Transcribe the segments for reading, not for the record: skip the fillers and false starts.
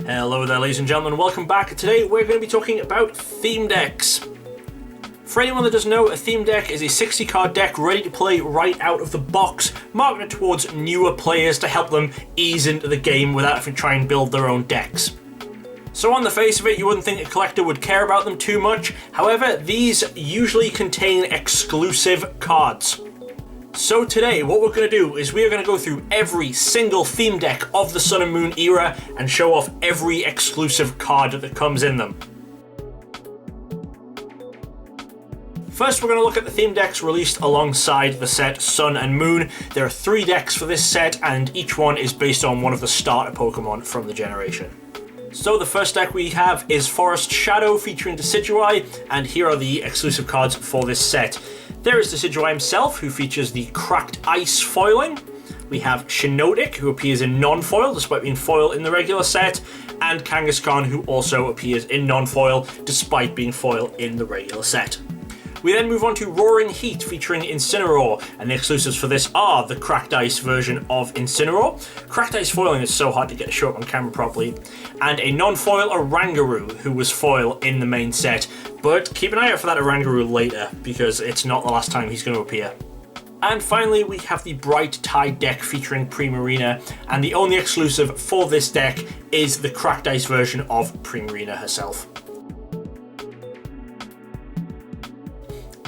Hello there, ladies and gentlemen, welcome back. Today we're going to be talking about theme decks. For anyone that doesn't know, a theme deck is a 60 card deck ready to play right out of the box, marketed towards newer players to help them ease into the game without having to try and build their own decks. So on the face of it, you wouldn't think a collector would care about them too much. However, these usually contain exclusive cards. So today, what we're going to do is we are going to go through every single theme deck of the Sun and Moon era and show off every exclusive card that comes in them. First, we're going to look at the theme decks released alongside the set Sun and Moon. There are 3 decks for this set, and each one is based on one of the starter Pokemon from the generation. So the first deck we have is Forest Shadow featuring Decidueye, and here are the exclusive cards for this set. There is Decidueye himself, who features the Cracked Ice foiling. We have Shiinotic, who appears in non-foil despite being foil in the regular set, and Kangaskhan, who also appears in non-foil despite being foil in the regular set. We then move on to Roaring Heat featuring Incineroar, and the exclusives for this are the Cracked Ice version of Incineroar. Cracked Ice foiling is so hard to get to show up on camera properly, and a non-foil Oranguru, who was foil in the main set, but keep an eye out for that Oranguru later, because it's not the last time he's going to appear. And finally, we have the Bright Tide deck featuring Primarina, and the only exclusive for this deck is the Cracked Ice version of Primarina herself.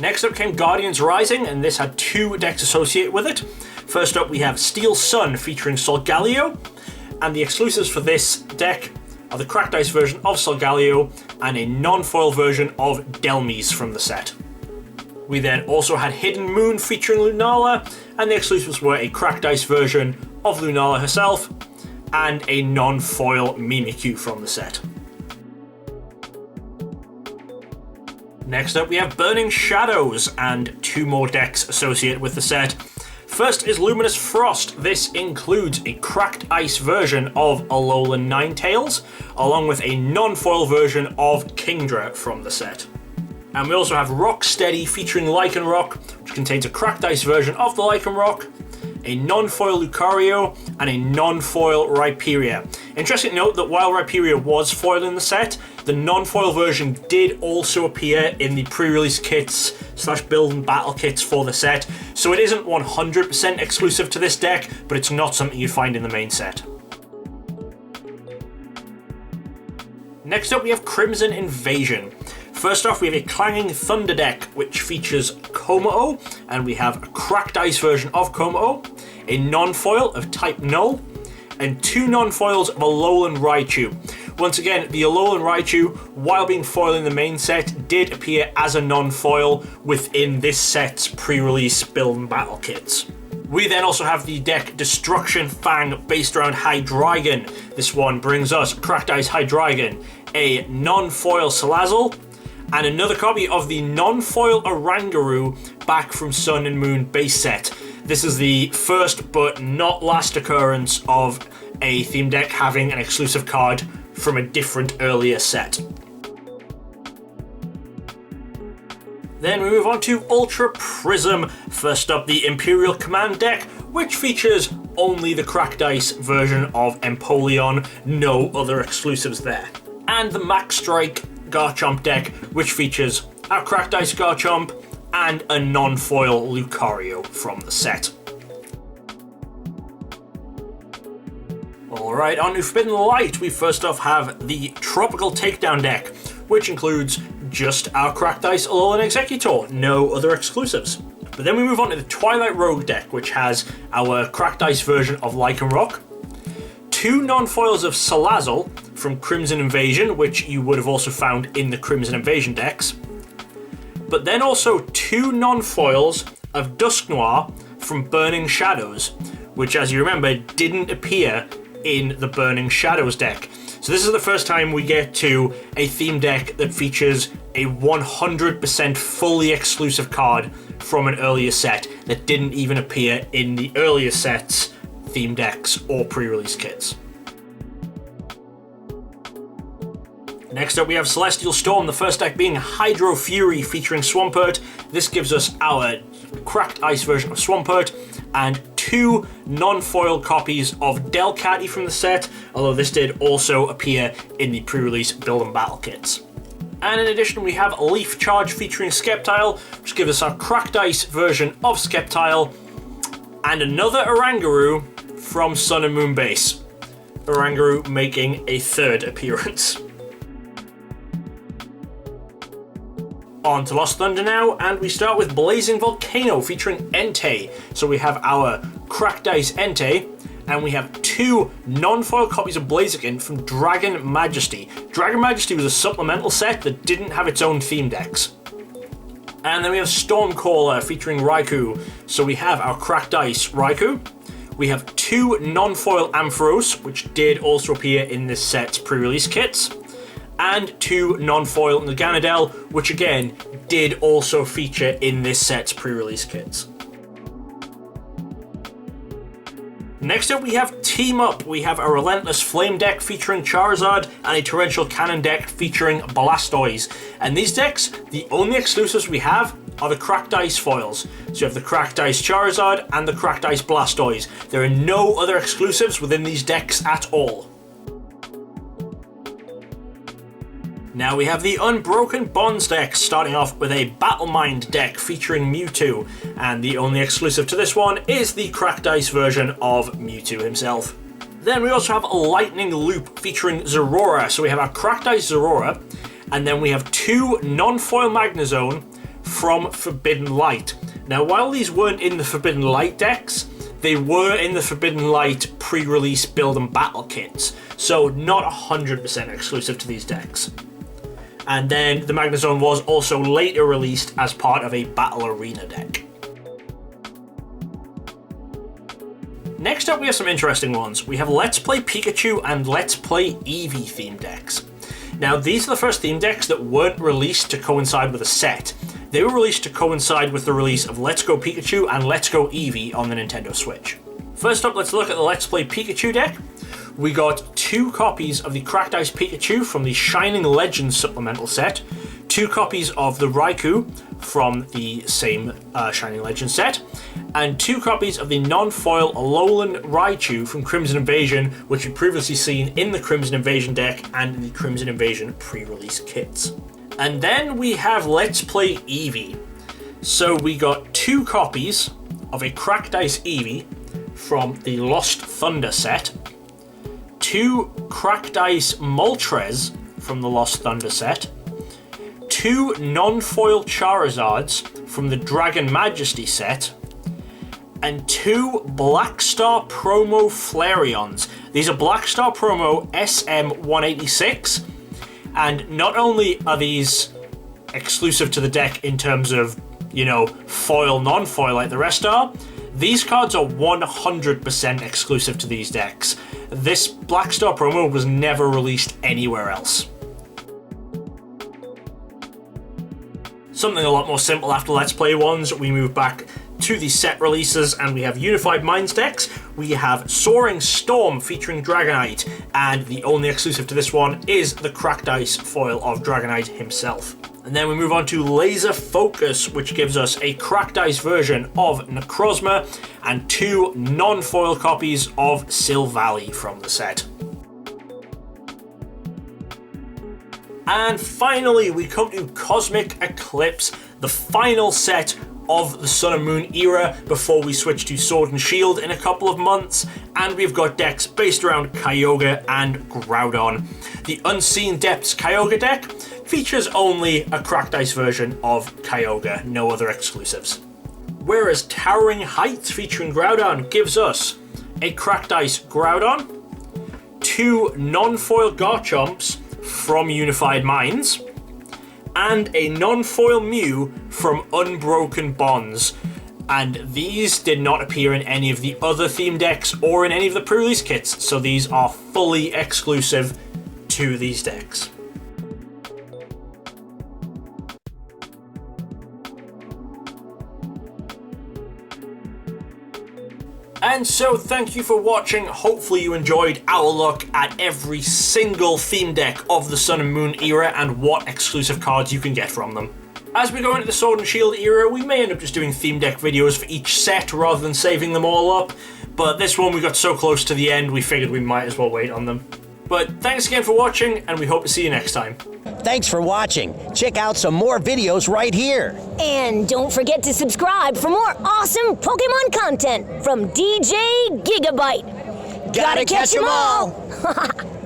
Next up came Guardians Rising, and this had 2 decks associated with it. First up we have Steel Sun featuring Solgaleo, and the exclusives for this deck are the Cracked Ice version of Solgaleo and a non-foil version of Delmise from the set. We then also had Hidden Moon featuring Lunala, and the exclusives were a Cracked Ice version of Lunala herself and a non-foil Mimikyu from the set. Next up we have Burning Shadows, and 2 more decks associated with the set. First is Luminous Frost. This includes a Cracked Ice version of Alolan Ninetales, along with a non-foil version of Kingdra from the set. And we also have Rocksteady featuring Lycanroc, which contains a Cracked Ice version of the Lycanroc, a non-foil Lucario, and a non-foil Rhyperior. Interesting to note that while Rhyperior was foil in the set, the non-foil version did also appear in the pre-release kits / build and battle kits for the set, so it isn't 100% exclusive to this deck, but it's not something you'd find in the main set. Next up we have Crimson Invasion. First off, we have a Clanging Thunder deck, which features Kommo-o, and we have a Cracked Ice version of Kommo-o, a non-foil of Type Null, and 2 non-foils of Alolan Raichu. Once again, the Alolan Raichu, while being foil in the main set, did appear as a non-foil within this set's pre-release build and battle kits. We then also have the deck Destruction Fang based around Hydreigon. This one brings us Cracked Ice Hydreigon, a non-foil Salazzle, and another copy of the non-foil Oranguru back from Sun and Moon base set. This is the first but not last occurrence of a theme deck having an exclusive card from a different earlier set. Then we move on to Ultra Prism. First up, the Imperial Command deck, which features only the Cracked Ice version of Empoleon, no other exclusives there. And the Max Strike Garchomp deck, which features our Cracked Ice Garchomp and a non-foil Lucario from the set. Alright, on to Forbidden Light, we first off have the Tropical Takedown deck, which includes just our Cracked Ice Alolan Executor, no other exclusives. But then we move on to the Twilight Rogue deck, which has our Cracked Ice version of Lycanroc, 2 non-foils of Salazzle from Crimson Invasion, which you would have also found in the Crimson Invasion decks, but then also 2 non-foils of Dusknoir from Burning Shadows, which, as you remember, didn't appear in the Burning Shadows deck. So this is the first time we get to a theme deck that features a 100% fully exclusive card from an earlier set that didn't even appear in the earlier set's theme decks or pre-release kits. Next up we have Celestial Storm, the first deck being Hydro Fury featuring Swampert. This gives us our Cracked Ice version of Swampert and 2 non-foil copies of Delcatty from the set, although this did also appear in the pre-release Build and Battle kits. And in addition, we have Leaf Charge featuring Sceptile, which gives us our cracked ice version of Sceptile, and another Oranguru from Sun and Moon base. Oranguru making a 3rd appearance. On to Lost Thunder now, and we start with Blazing Volcano featuring Entei. So we have our cracked ice Entei, and we have 2 non-foil copies of Blaziken from Dragon Majesty. Dragon Majesty was a supplemental set that didn't have its own theme decks. And then we have Stormcaller featuring Raikou. So we have our cracked ice Raikou. We have 2 non-foil Ampharos, which did also appear in this set's pre-release kits. And 2 non-foil Naganadel, which again did also feature in this set's pre-release kits. Next up we have Team Up. We have a Relentless Flame deck featuring Charizard and a Torrential Cannon deck featuring Blastoise. And these decks, the only exclusives we have are the Cracked Ice foils. So you have the Cracked Ice Charizard and the Cracked Ice Blastoise. There are no other exclusives within these decks at all. Now we have the Unbroken Bonds deck, starting off with a Battle Mind deck featuring Mewtwo, and the only exclusive to this one is the Cracked Ice version of Mewtwo himself. Then we also have a Lightning Loop featuring Zorora, so we have our Cracked Ice Zorora, and then we have 2 non-foil Magnezone from Forbidden Light. Now while these weren't in the Forbidden Light decks, they were in the Forbidden Light pre-release Build and Battle kits, so not 100% exclusive to these decks. And then the Magnezone was also later released as part of a Battle Arena deck. Next up we have some interesting ones. We have Let's Play Pikachu and Let's Play Eevee theme decks. Now these are the first theme decks that weren't released to coincide with a set. They were released to coincide with the release of Let's Go Pikachu and Let's Go Eevee on the Nintendo Switch. First up, let's look at the Let's Play Pikachu deck. We got 2 copies of the Cracked Ice Pikachu from the Shining Legends supplemental set, 2 copies of the Raikou from the same Shining Legends set, and 2 copies of the non-foil Alolan Raichu from Crimson Invasion, which we'd previously seen in the Crimson Invasion deck and in the Crimson Invasion pre-release kits. And then we have Let's Play Eevee. So we got 2 copies of a Cracked Ice Eevee from the Lost Thunder set, 2 Cracked Ice Moltres from the Lost Thunder set, 2 non-foil Charizards from the Dragon Majesty set, and 2 Black Star Promo Flareons. These are Black Star Promo SM186, and not only are these exclusive to the deck in terms of, you know, foil, non-foil like the rest are, these cards are 100% exclusive to these decks. This Black Star promo was never released anywhere else. Something a lot more simple after Let's Play ones, we move back to the set releases and we have Unified Minds decks. We have Soaring Storm featuring Dragonite, and the only exclusive to this one is the Cracked Ice foil of Dragonite himself. And then we move on to Laser Focus, which gives us a Cracked Ice version of Necrozma and 2 non-foil copies of Silvally from the set. And finally, we come to Cosmic Eclipse, the final set of the Sun and Moon era before we switch to Sword and Shield in a couple of months, and we've got decks based around Kyogre and Groudon. The Unseen Depths Kyogre deck features only a Cracked Ice version of Kyogre, no other exclusives. Whereas Towering Heights featuring Groudon gives us a Cracked Ice Groudon, 2 non-foil Garchomps from Unified Minds, and a non-foil Mew from Unbroken Bonds. And these did not appear in any of the other theme decks or in any of the pre-release kits, so these are fully exclusive to these decks. And so thank you for watching. Hopefully you enjoyed our look at every single theme deck of the Sun and Moon era and what exclusive cards you can get from them. As we go into the Sword and Shield era, we may end up just doing theme deck videos for each set rather than saving them all up, but this one we got so close to the end we figured we might as well wait on them. But thanks again for watching, and we hope to see you next time. Thanks for watching. Check out some more videos right here. And don't forget to subscribe for more awesome Pokemon content from DJ Gigabyte. Gotta catch 'em all!